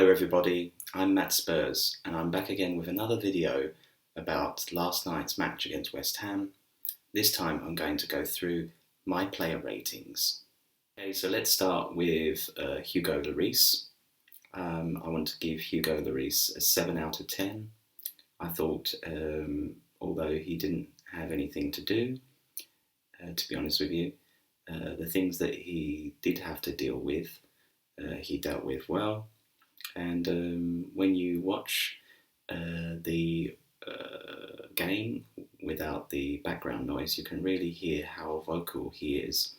Hello everybody, I'm Mattspurs and I'm back again with another video about last night's match against West Ham. This time I'm going to go through my player ratings. Okay, so let's start with Hugo Lloris. I want to give Hugo Lloris a 7 out of 10. I thought, although he didn't have anything to do, to be honest with you, the things that he did have to deal with, he dealt with well. And when you watch the game without the background noise, you can really hear how vocal he is,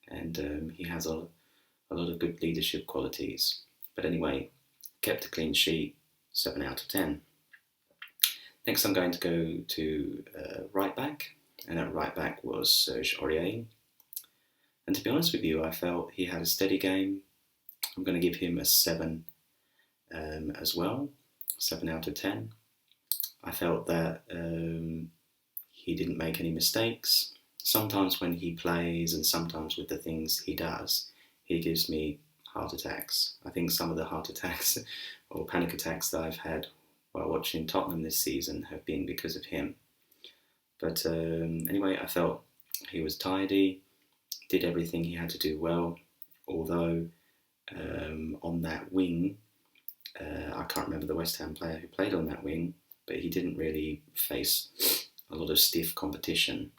and he has a lot of good leadership qualities. But anyway, kept a clean sheet, 7 out of 10. Next I'm going to go to right back, and at right back was Serge Aurier. And to be honest with you, I felt he had a steady game. I'm going to give him a 7 as well, 7 out of 10. I felt that he didn't make any mistakes. Sometimes when he plays and sometimes with the things he does, he gives me heart attacks. I think some of the heart attacks or panic attacks that I've had while watching Tottenham this season have been because of him. But anyway, I felt he was tidy, did everything he had to do well, although on that wing, I can't remember the West Ham player who played on that wing, but he didn't really face a lot of stiff competition.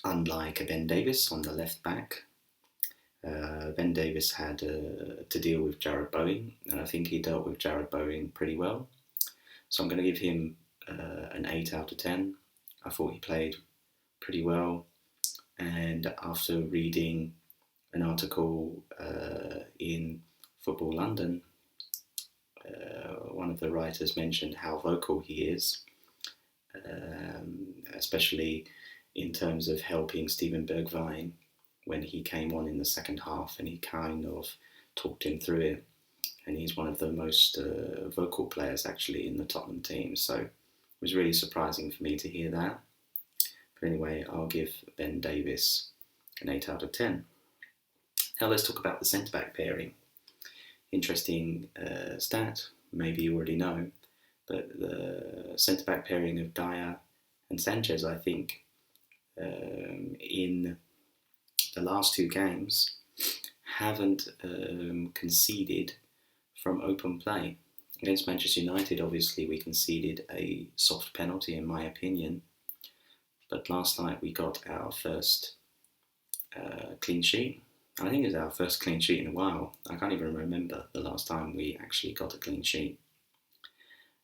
Unlike Ben Davies on the left back, Ben Davies had to deal with Jarrod Bowen, and I think he dealt with Jarrod Bowen pretty well. So I'm going to give him an 8 out of 10. I thought he played pretty well, and after reading an article in Football London, one of the writers mentioned how vocal he is, especially in terms of helping Steven Bergwijn when he came on in the second half, and he kind of talked him through it. And he's one of the most vocal players actually in the Tottenham team, so it was really surprising for me to hear that. But anyway, I'll give Ben Davies an 8 out of 10. Now let's talk about the centre-back pairing. Interesting stat, maybe you already know, but the centre-back pairing of Dyer and Sanchez, I think, in the last two games, haven't conceded from open play. Against Manchester United, obviously, we conceded a soft penalty, in my opinion, but last night we got our first clean sheet. I think it's our first clean sheet in a while. I can't even remember the last time we actually got a clean sheet.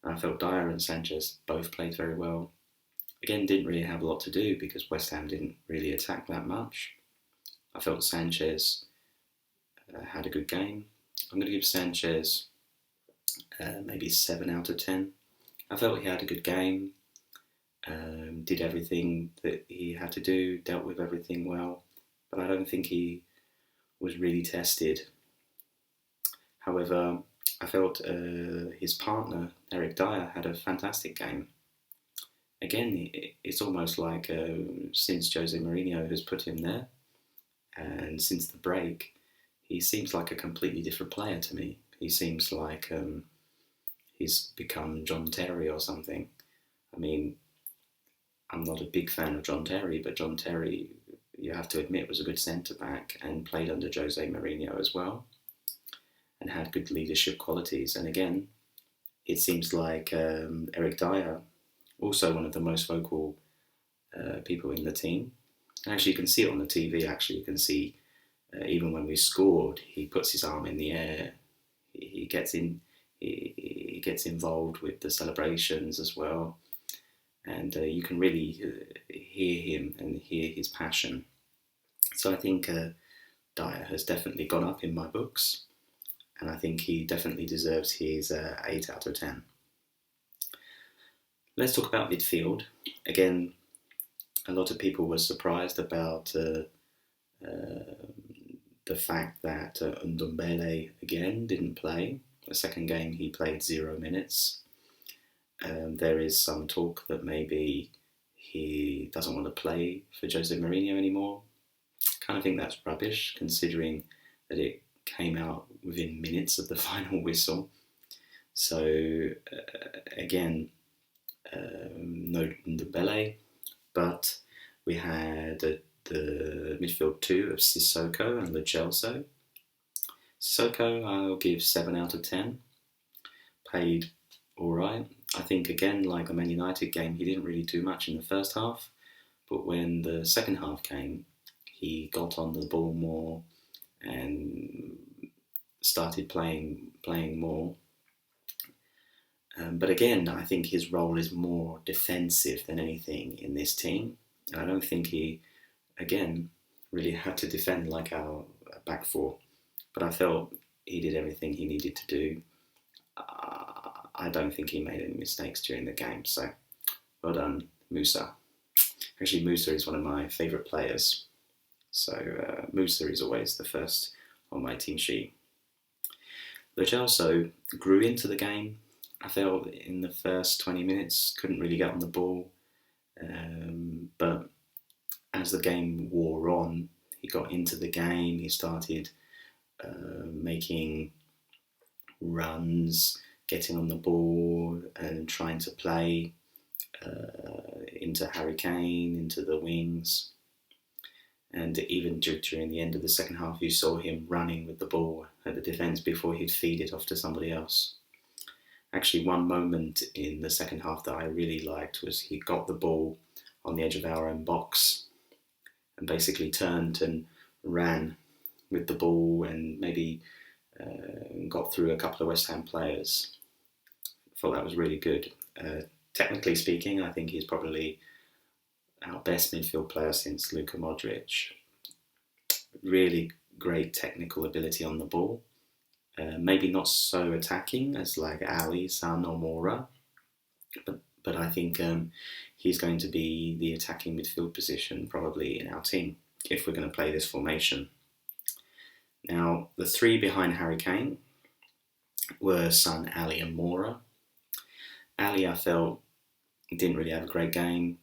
I felt Dyer and Sanchez both played very well. Again, didn't really have a lot to do because West Ham didn't really attack that much. I felt Sanchez had a good game. I'm going to give Sanchez maybe 7 out of 10. I felt he had a good game, did everything that he had to do, dealt with everything well, but I don't think he was really tested. However, I felt his partner, Eric Dyer, had a fantastic game. Again, it's almost like since Jose Mourinho has put him there, and since the break, he seems like a completely different player to me. He seems like he's become John Terry or something. I mean, I'm not a big fan of John Terry, but John Terry, you have to admit, was a good centre-back and played under Jose Mourinho as well and had good leadership qualities. And again, it seems like Eric Dyer, also one of the most vocal people in the team. And actually, you can see it on the TV. Actually, you can see even when we scored, he puts his arm in the air. He gets involved with the celebrations as well. And you can really hear him and hear his passion. So I think Dyer has definitely gone up in my books, and I think he definitely deserves his 8 out of 10. Let's talk about midfield. Again, a lot of people were surprised about the fact that Ndombele again didn't play. The second game he played 0 minutes. There is some talk that maybe he doesn't want to play for Jose Mourinho anymore. I kind of think that's rubbish, considering that it came out within minutes of the final whistle. So again, no Ndombele, but we had the midfield two of Sissoko and Lo Celso. Sissoko, I'll give 7 out of 10. Played all right. I think, again, like the Man United game, he didn't really do much in the first half, but when the second half came, he got on the ball more and started playing more. But again, I think his role is more defensive than anything in this team. And I don't think he, again, really had to defend like our back four. But I felt he did everything he needed to do. I don't think he made any mistakes during the game. So well done, Musa. Actually, Musa is one of my favourite players. So Musa is always the first on my team sheet. Lo Celso grew into the game. I felt in the first 20 minutes, couldn't really get on the ball. But as the game wore on, he got into the game. He started making runs, getting on the ball and trying to play into Harry Kane, into the wings. And even during the end of the second half, you saw him running with the ball at the defence before he'd feed it off to somebody else. Actually, one moment in the second half that I really liked was he got the ball on the edge of our own box and basically turned and ran with the ball and maybe got through a couple of West Ham players. I thought that was really good. Technically speaking, I think he's probably our best midfield player since Luka Modric. Really great technical ability on the ball. Maybe not so attacking as like Ali, Son or Moura, but I think he's going to be the attacking midfield position probably in our team if we're going to play this formation. Now, the three behind Harry Kane were Son, Ali and Moura. Ali, I felt, didn't really have a great game.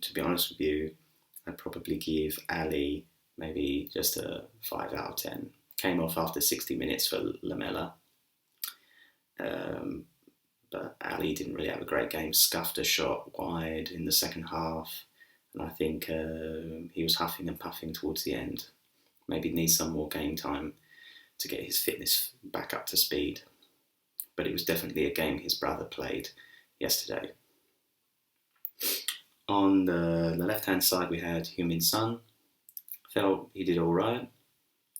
To be honest with you, I'd probably give Ali maybe just a 5 out of 10. Came off after 60 minutes for Lamela. But Ali didn't really have a great game. Scuffed a shot wide in the second half. And I think he was huffing and puffing towards the end. Maybe needs some more game time to get his fitness back up to speed. But it was definitely a game his brother played yesterday. On the left-hand side, we had Heung-min Son. Felt he did all right.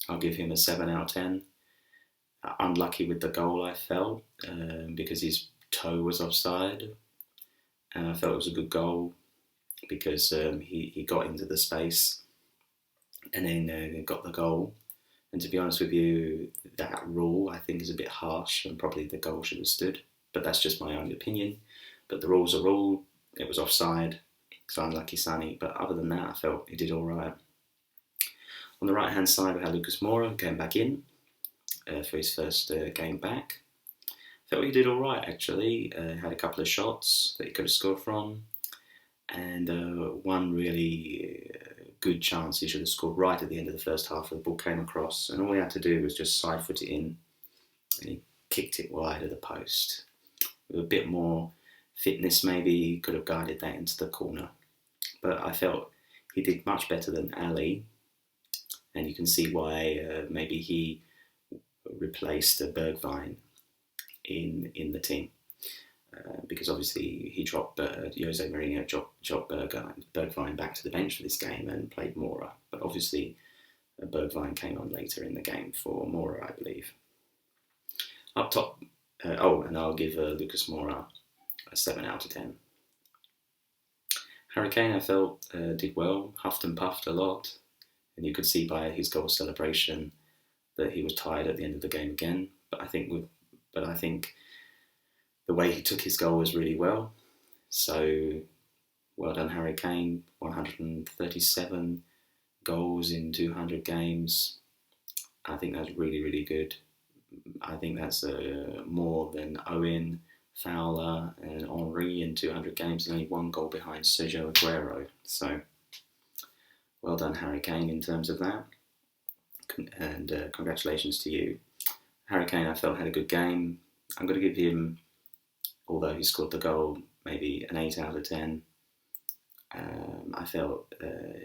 I'll give him a 7 out of 10. Unlucky with the goal, I felt, because his toe was offside. And I felt it was a good goal because he got into the space and then got the goal. And to be honest with you, that rule I think is a bit harsh and probably the goal should have stood. But that's just my own opinion. But the rule's a rule. It was offside. So unlucky Sonny. But other than that, I felt he did all right. On the right-hand side, we had Lucas Moura, who came back in for his first game back. Felt he did all right, actually. Had a couple of shots that he could have scored from. And one really good chance he should have scored right at the end of the first half. The ball came across, and all he had to do was just side foot it in. And he kicked it wide of the post. With a bit more fitness, maybe he could have guided that into the corner. But I felt he did much better than Ali. And you can see why maybe he replaced Bergwijn in the team. Because obviously he dropped Jose Mourinho dropped Bergwijn back to the bench for this game and played Moura. But obviously Bergwijn came on later in the game for Moura, I believe. Up top, and I'll give Lucas Moura a 7 out of 10. Harry Kane, I felt, did well, huffed and puffed a lot. And you could see by his goal celebration that he was tired at the end of the game again. But I think the way he took his goal was really well. So well done, Harry Kane. 137 goals in 200 games. I think that's really, really good. I think that's more than Owen, Fowler and Henry in 200 games, and only one goal behind Sergio Aguero. So well done Harry Kane in terms of that, and congratulations to you. Harry Kane, I felt, had a good game. I'm going to give him, although he scored the goal, maybe an 8 out of 10. I felt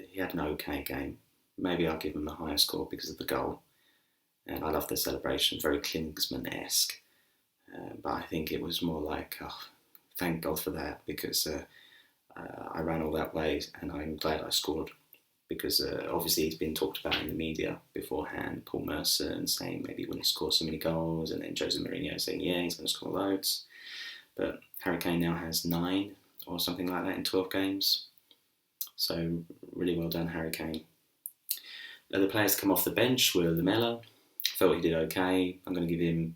he had an okay game. Maybe I'll give him a higher score because of the goal. And I love the celebration, very Klinsmann-esque. But I think it was more like, oh, thank God for that, because I ran all that way and I'm glad I scored. Because obviously he's been talked about in the media beforehand, Paul Merson saying maybe he wouldn't score so many goals, and then Jose Mourinho saying, yeah, he's going to score loads. But Harry Kane now has 9 or something like that in 12 games. So really well done, Harry Kane. The players come off the bench were Lamela. Felt he did okay. I'm going to give him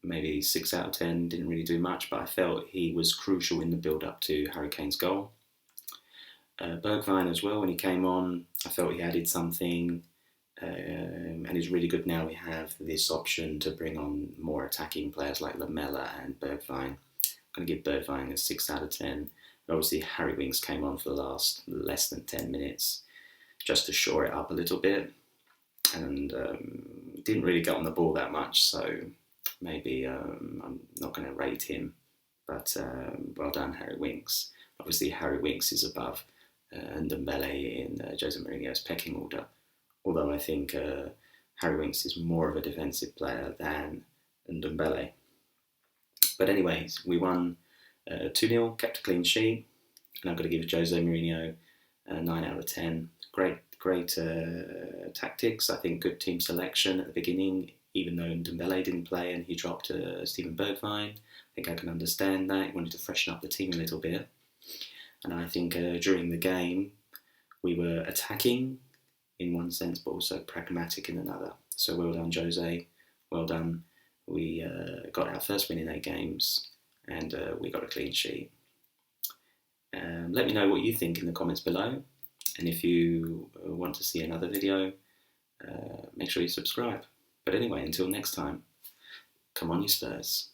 maybe 6 out of 10. Didn't really do much, but I felt he was crucial in the build-up to Harry Kane's goal. Bergwijn as well, when he came on, I felt he added something, and he's really good now. We have this option to bring on more attacking players like Lamela and Bergwijn. I'm going to give Bergwijn a 6 out of 10. Obviously, Harry Winks came on for the last less than 10 minutes just to shore it up a little bit, and didn't really get on the ball that much, so maybe I'm not going to rate him, but well done, Harry Winks. Obviously, Harry Winks is above Ndombele in Jose Mourinho's pecking order, although I think Harry Winks is more of a defensive player than Ndombele. But anyways, we won 2-0, kept a clean sheet, and I'm going to give Jose Mourinho 9 out of 10. Great tactics. I think good team selection at the beginning, even though Ndombele didn't play and he dropped Steven Bergwijn. I think I can understand that. He wanted to freshen up the team a little bit. And I think during the game, we were attacking in one sense, but also pragmatic in another. So well done, Jose. Well done. We got our first win in 8 games, and we got a clean sheet. Let me know what you think in the comments below. And if you want to see another video, make sure you subscribe. But anyway, until next time, come on you Spurs.